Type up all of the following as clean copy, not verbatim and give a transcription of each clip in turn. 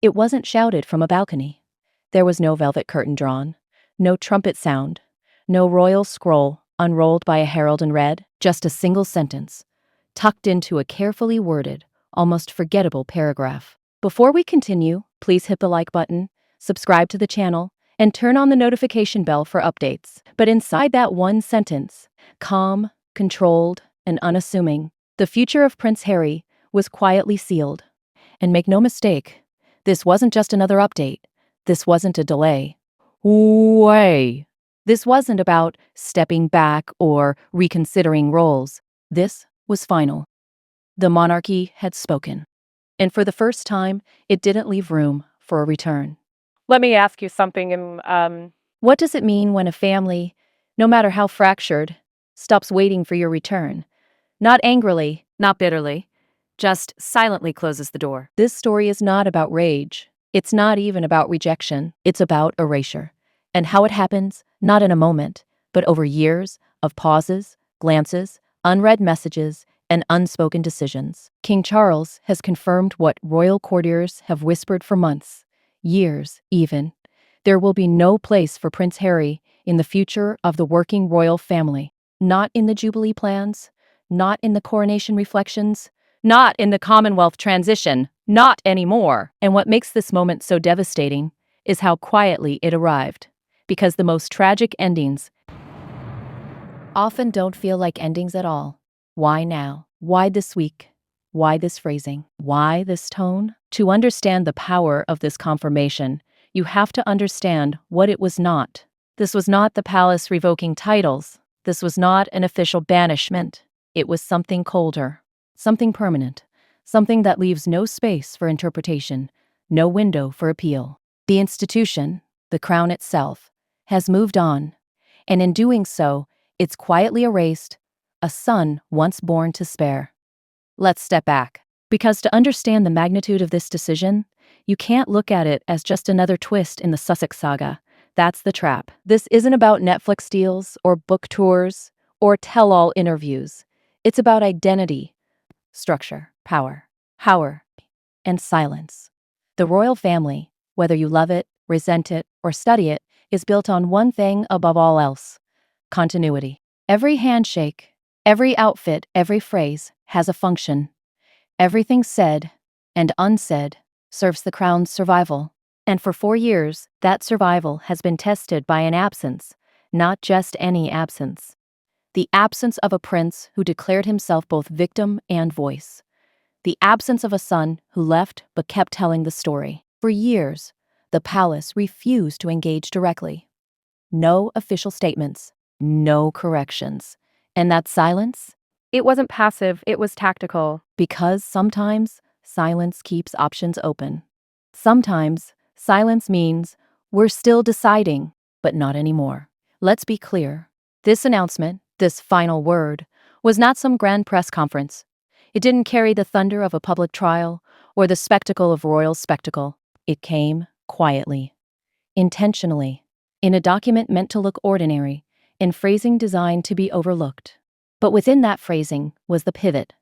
It wasn't shouted from a balcony. There was no velvet curtain drawn, no trumpet sound, no royal scroll unrolled by a herald and read, just a single sentence, tucked into a carefully worded, almost forgettable paragraph. Before we continue, please hit the like button, subscribe to the channel, and turn on the notification bell for updates. But inside that one sentence, calm, controlled, and unassuming, the future of Prince Harry was quietly sealed. And make no mistake, this wasn't just another update. This wasn't a delay. Way. This wasn't about stepping back or reconsidering roles. This was final. The monarchy had spoken. And for the first time, it didn't leave room for a return. Let me ask you something. What does it mean when a family, no matter how fractured, stops waiting for your return? Not angrily, not bitterly, just silently closes the door. This story is not about rage. It's not even about rejection. It's about erasure. And how it happens, not in a moment, but over years of pauses, glances, unread messages, and unspoken decisions. King Charles has confirmed what royal courtiers have whispered for months, years even. There will be no place for Prince Harry in the future of the working royal family. Not in the Jubilee plans, not in the coronation reflections, not in the Commonwealth transition, not anymore. And what makes this moment so devastating is how quietly it arrived. Because the most tragic endings often don't feel like endings at all. Why now? Why this week? Why this phrasing? Why this tone? To understand the power of this confirmation, you have to understand what it was not. This was not the palace revoking titles. This was not an official banishment. It was something colder, something permanent, something that leaves no space for interpretation, no window for appeal. The institution, the crown itself, has moved on, and in doing so, it's quietly erased a son once born to spare. Let's step back, because to understand the magnitude of this decision, you can't look at it as just another twist in the Sussex saga. That's the trap. This isn't about Netflix deals or book tours or tell-all interviews. It's about identity, structure, power, and silence. The royal family, whether you love it, resent it, or study it, is built on one thing above all else: continuity. Every handshake, every outfit, every phrase has a function. Everything said and unsaid serves the crown's survival. And for 4 years, that survival has been tested by an absence, not just any absence. The absence of a prince who declared himself both victim and voice. The absence of a son who left but kept telling the story. For years, the palace refused to engage directly. No official statements, no corrections. And that silence? It wasn't passive, it was tactical. Because sometimes silence keeps options open. Sometimes silence means we're still deciding, but not anymore. Let's be clear. This announcement, this final word, was not some grand press conference. It didn't carry the thunder of a public trial or the spectacle of royal spectacle. It came quietly, intentionally, in a document meant to look ordinary, in phrasing designed to be overlooked. But within that phrasing was the pivot,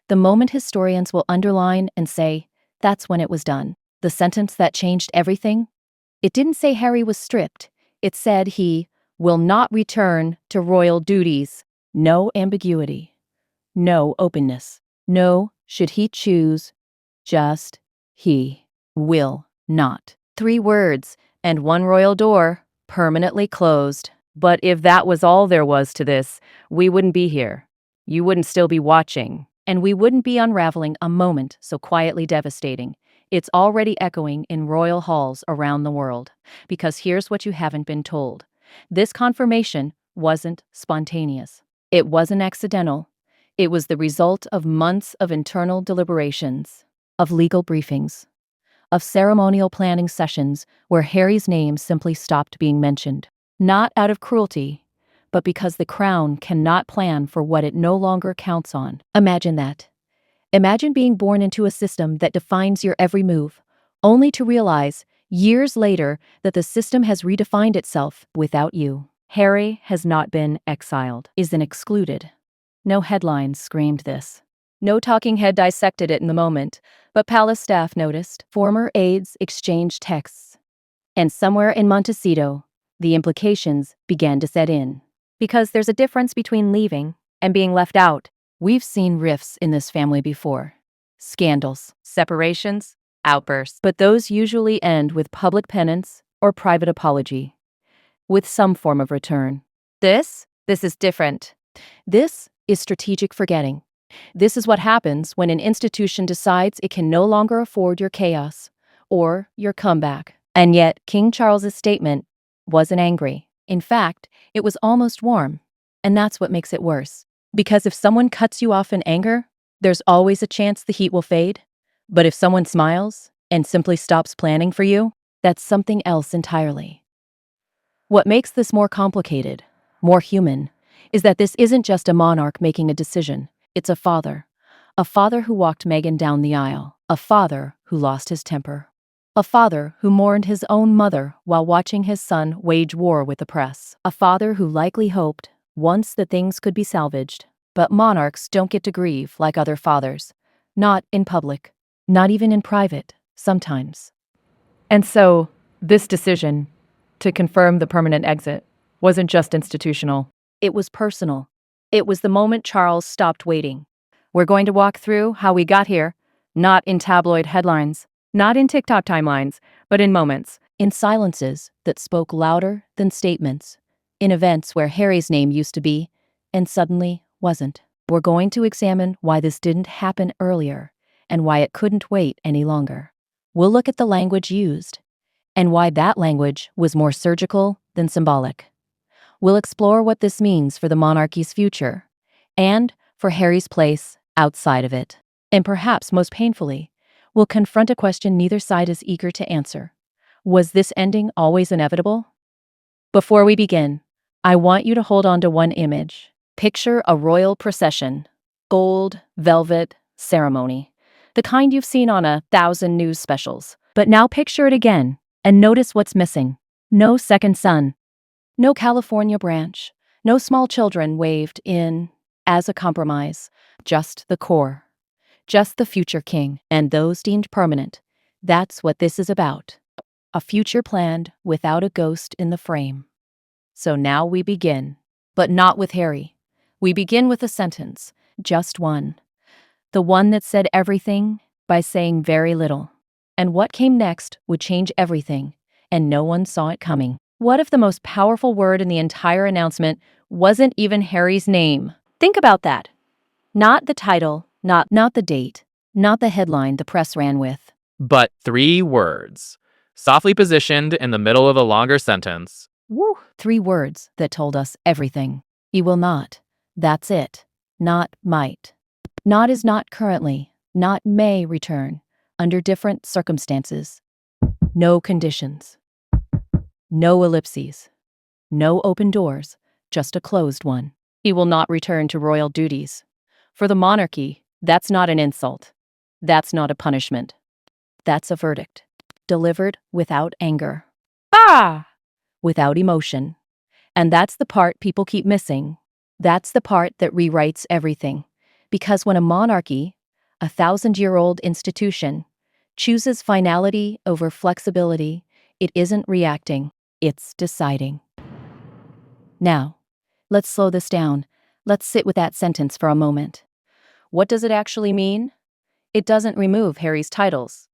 the moment historians will underline and say, that's when it was done. The sentence that changed everything? It didn't say Harry was stripped. It said he will not return to royal duties. No ambiguity. No openness. No, should he choose, just he will not. 3 words and one royal door permanently closed. But if that was all there was to this, we wouldn't be here. You wouldn't still be watching. And we wouldn't be unraveling a moment so quietly devastating. It's already echoing in royal halls around the world. Because here's what you haven't been told. This confirmation wasn't spontaneous. It wasn't accidental. It was the result of months of internal deliberations, of legal briefings, of ceremonial planning sessions where Harry's name simply stopped being mentioned. Not out of cruelty, but because the crown cannot plan for what it no longer counts on. Imagine that. Imagine being born into a system that defines your every move, only to realize, years later, that the system has redefined itself without you. Harry has not been exiled, isn't excluded. No headlines screamed this. No talking head dissected it in the moment, But palace staff noticed former aides exchanged texts. And somewhere in Montecito, the implications began to set in. Because there's a difference between leaving and being left out. We've seen rifts in this family before. Scandals, separations, outbursts. But those usually end with public penance or private apology, with some form of return. This is different. This is strategic forgetting. This is what happens when an institution decides it can no longer afford your chaos or your comeback. And yet, King Charles's statement wasn't angry. In fact, it was almost warm. And that's what makes it worse. Because if someone cuts you off in anger, there's always a chance the heat will fade. But if someone smiles and simply stops planning for you, that's something else entirely. What makes this more complicated, more human, is that this isn't just a monarch making a decision. It's a father. A father who walked Meghan down the aisle. A father who lost his temper. A father who mourned his own mother while watching his son wage war with the press. A father who likely hoped once that things could be salvaged. But monarchs don't get to grieve like other fathers. Not in public. Not even in private, sometimes. And so, this decision to confirm the permanent exit wasn't just institutional. It was personal. It was the moment Charles stopped waiting. We're going to walk through how we got here, not in tabloid headlines, not in TikTok timelines, but in moments, in silences that spoke louder than statements, in events where Harry's name used to be and suddenly wasn't. We're going to examine why this didn't happen earlier and why it couldn't wait any longer. We'll look at the language used and why that language was more surgical than symbolic. We'll explore what this means for the monarchy's future and for Harry's place outside of it. And perhaps most painfully, we'll confront a question neither side is eager to answer. Was this ending always inevitable? Before we begin, I want you to hold on to one image. Picture a royal procession, gold, velvet, ceremony, the kind you've seen on 1,000 news specials. But now picture it again and notice what's missing. No second son. No California branch. No small children waved in as a compromise. Just the core. Just the future king, and those deemed permanent. That's what this is about. A future planned without a ghost in the frame. So now we begin. But not with Harry. We begin with a sentence. Just one. The one that said everything by saying very little. And what came next would change everything, and no one saw it coming. What if the most powerful word in the entire announcement wasn't even Harry's name? Think about that. Not the title, not the date, not the headline the press ran with. But 3 words, softly positioned in the middle of a longer sentence. Woo! 3 words that told us everything. He will not. That's it. Not might. Not is not currently. Not may return. Under different circumstances. No conditions. No ellipses. No open doors. Just a closed one. He will not return to royal duties. For the monarchy, that's not an insult. That's not a punishment. That's a verdict. Delivered without anger. Ah! Without emotion. And that's the part people keep missing. That's the part that rewrites everything. Because when a monarchy, a 1,000-year-old institution, chooses finality over flexibility, it isn't reacting, it's deciding. Now, let's slow this down. Let's sit with that sentence for a moment. What does it actually mean? It doesn't remove Harry's titles,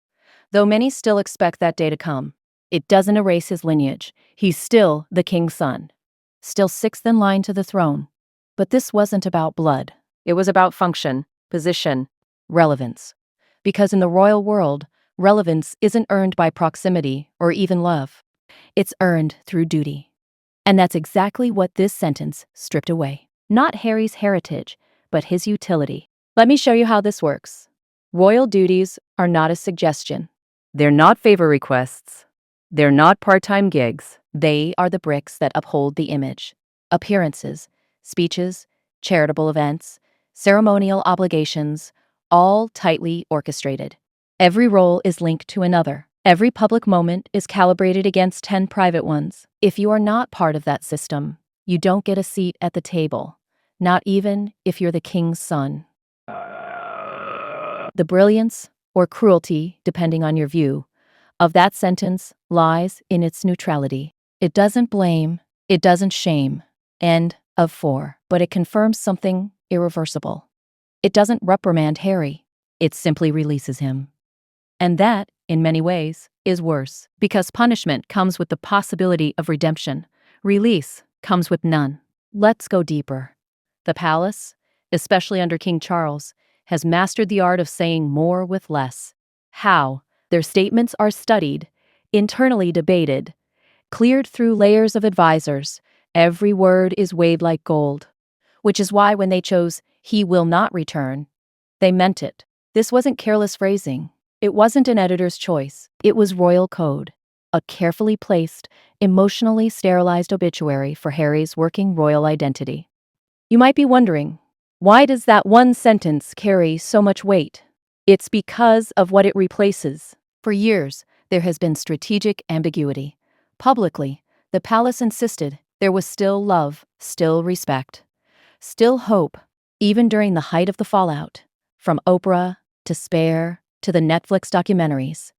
though many still expect that day to come. It doesn't erase his lineage. He's still the king's son, still 6th in line to the throne. But this wasn't about blood. It was about function, position, relevance. Because in the royal world, relevance isn't earned by proximity or even love. It's earned through duty. And that's exactly what this sentence stripped away. Not Harry's heritage, but his utility. Let me show you how this works. Royal duties are not a suggestion. They're not favor requests. They're not part-time gigs. They are the bricks that uphold the image. Appearances, speeches, charitable events, ceremonial obligations, all tightly orchestrated. Every role is linked to another. Every public moment is calibrated against 10 private ones. If you are not part of that system, you don't get a seat at the table, not even if you're the king's son. The brilliance, or cruelty, depending on your view, of that sentence lies in its neutrality. It doesn't blame, it doesn't shame. End of 4. But it confirms something irreversible. It doesn't reprimand Harry, it simply releases him. And that, in many ways, is worse, because punishment comes with the possibility of redemption. Release comes with none. Let's go deeper. The palace, especially under King Charles, has mastered the art of saying more with less. How? Their statements are studied, internally debated, cleared through layers of advisors. Every word is weighed like gold. Which is why when they chose, "he will not return," they meant it. This wasn't careless phrasing. It wasn't an editor's choice. It was royal code. A carefully placed, emotionally sterilized obituary for Harry's working royal identity. You might be wondering, why does that one sentence carry so much weight? It's because of what it replaces. For years, there has been strategic ambiguity. Publicly, the palace insisted there was still love, still respect, still hope, even during the height of the fallout. From Oprah to Spare to the Netflix documentaries,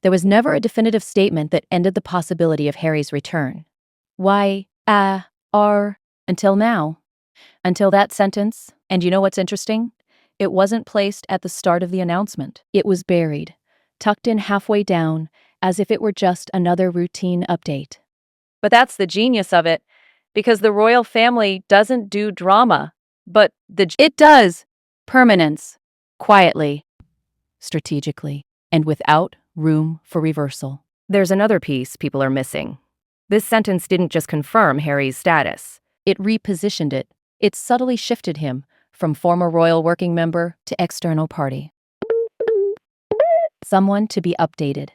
there was never a definitive statement that ended the possibility of Harry's return. Why, until now. Until that sentence. And you know what's interesting? It wasn't placed at the start of the announcement. It was buried, tucked in halfway down, as if it were just another routine update. But that's the genius of it, because the royal family doesn't do drama, but it does permanence, quietly, strategically, and without room for reversal. There's another piece people are missing. This sentence didn't just confirm Harry's status. It repositioned it. It subtly shifted him from former royal working member to external party. Someone to be updated,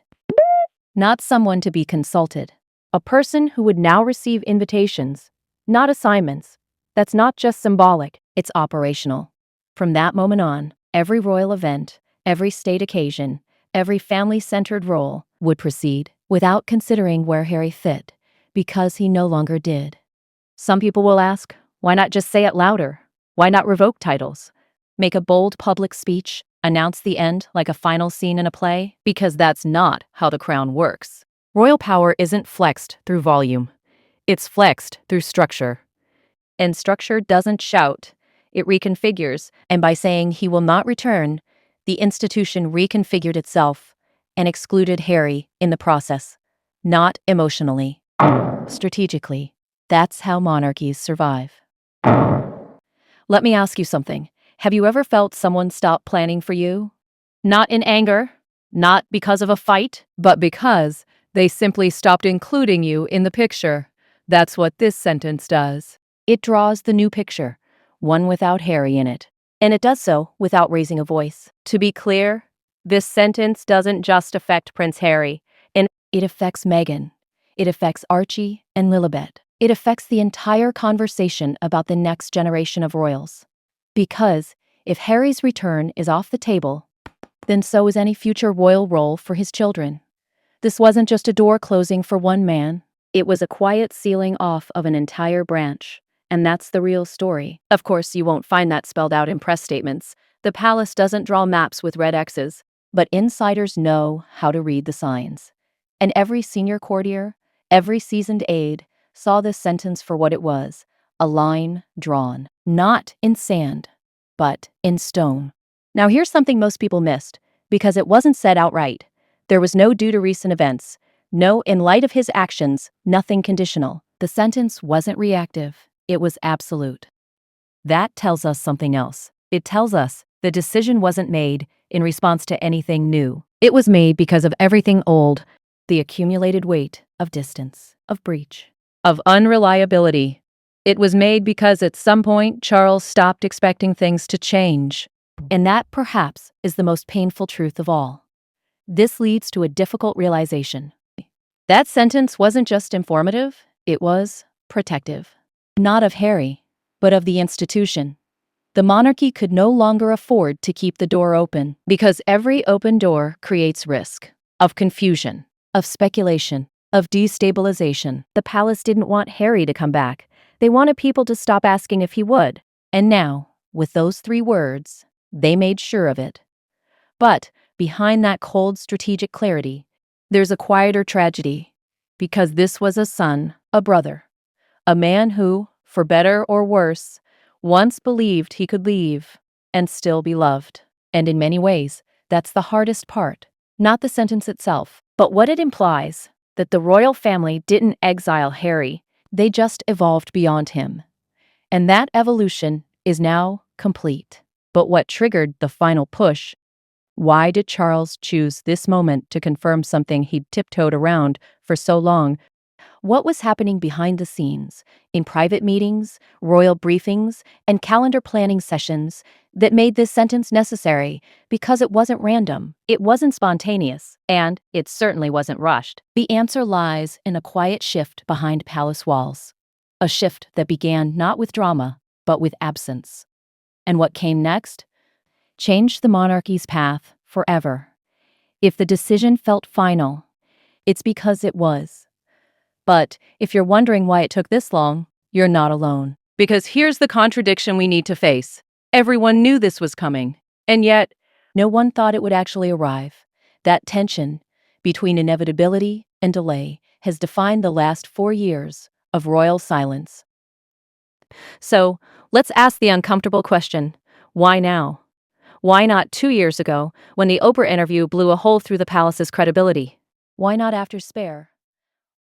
not someone to be consulted. A person who would now receive invitations, not assignments. That's not just symbolic, it's operational. From that moment on, every royal event, every state occasion, every family-centered role would proceed without considering where Harry fit, because he no longer did. Some people will ask, why not just say it louder? Why not revoke titles? Make a bold public speech, announce the end like a final scene in a play? Because that's not how the crown works. Royal power isn't flexed through volume. It's flexed through structure. And structure doesn't shout, it reconfigures, and by saying he will not return, the institution reconfigured itself and excluded Harry in the process. Not emotionally, strategically. That's how monarchies survive. Let me ask you something. Have you ever felt someone stop planning for you? Not in anger, not because of a fight, but because they simply stopped including you in the picture. That's what this sentence does. It draws the new picture, one without Harry in it. And it does so without raising a voice. To be clear, this sentence doesn't just affect Prince Harry. It affects Meghan. It affects Archie and Lilibet. It affects the entire conversation about the next generation of royals. Because if Harry's return is off the table, then so is any future royal role for his children. This wasn't just a door closing for one man. It was a quiet sealing off of an entire branch. And that's the real story. Of course, you won't find that spelled out in press statements. The palace doesn't draw maps with red X's, but insiders know how to read the signs. And every senior courtier, every seasoned aide, saw this sentence for what it was, a line drawn, not in sand, but in stone. Now here's something most people missed, because it wasn't said outright. There was no due to recent events, no in light of his actions, nothing conditional. The sentence wasn't reactive. It was absolute. That tells us something else. It tells us the decision wasn't made in response to anything new. It was made because of everything old, the accumulated weight of distance, of breach, of unreliability. It was made because at some point Charles stopped expecting things to change. And that, perhaps, is the most painful truth of all. This leads to a difficult realization. That sentence wasn't just informative, it was protective. Not of Harry, but of the institution. The monarchy could no longer afford to keep the door open, because every open door creates risk of confusion, of speculation, of destabilization. The palace didn't want Harry to come back. They wanted people to stop asking if he would. And now, with those 3 words, they made sure of it. But behind that cold strategic clarity, there's a quieter tragedy. Because this was a son, a brother, a man who, for better or worse, once believed he could leave and still be loved. And in many ways, that's the hardest part. Not the sentence itself, but what it implies, that the royal family didn't exile Harry, they just evolved beyond him. And that evolution is now complete. But what triggered the final push? Why did Charles choose this moment to confirm something he'd tiptoed around for so long? What was happening behind the scenes, in private meetings, royal briefings, and calendar planning sessions that made this sentence necessary? Because it wasn't random, it wasn't spontaneous, and it certainly wasn't rushed. The answer lies in a quiet shift behind palace walls. A shift that began not with drama, but with absence. And what came next? Changed the monarchy's path forever. If the decision felt final, it's because it was. But if you're wondering why it took this long, you're not alone. Because here's the contradiction we need to face. Everyone knew this was coming, and yet no one thought it would actually arrive. That tension between inevitability and delay has defined the last 4 years of royal silence. So, let's ask the uncomfortable question: why now? Why not 2 years ago, when the Oprah interview blew a hole through the palace's credibility? Why not after Spare,